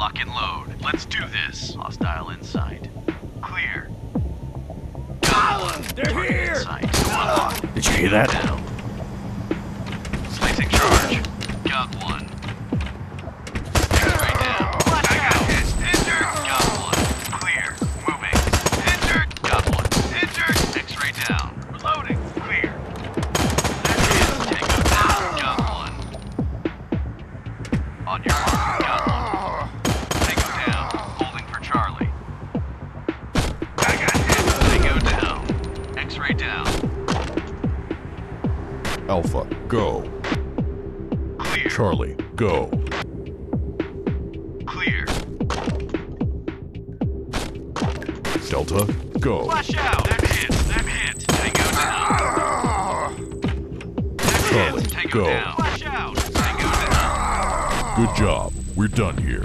Lock and load. Let's do this. Hostile in sight. Clear. They're here! Sight. Unlocked. Did you hear that? Down. Placing charge. Got one. X-ray down. I got hit. Injured. Got one. Clear. Moving. Injured. Got one. Injured. X-ray down. Reloading. Clear. That is Tango down. Got one. On your mark. Got one. Tango down. Holding for Charlie. I got hit. Tango down. X-ray down. Alpha, go. Clear. Charlie, go. Clear. Delta, go. Flash out. Them hit. Them hit. Tango down. Them Charlie, hit. Tango go. down. Flash out. Tango down. Good job. We're done here.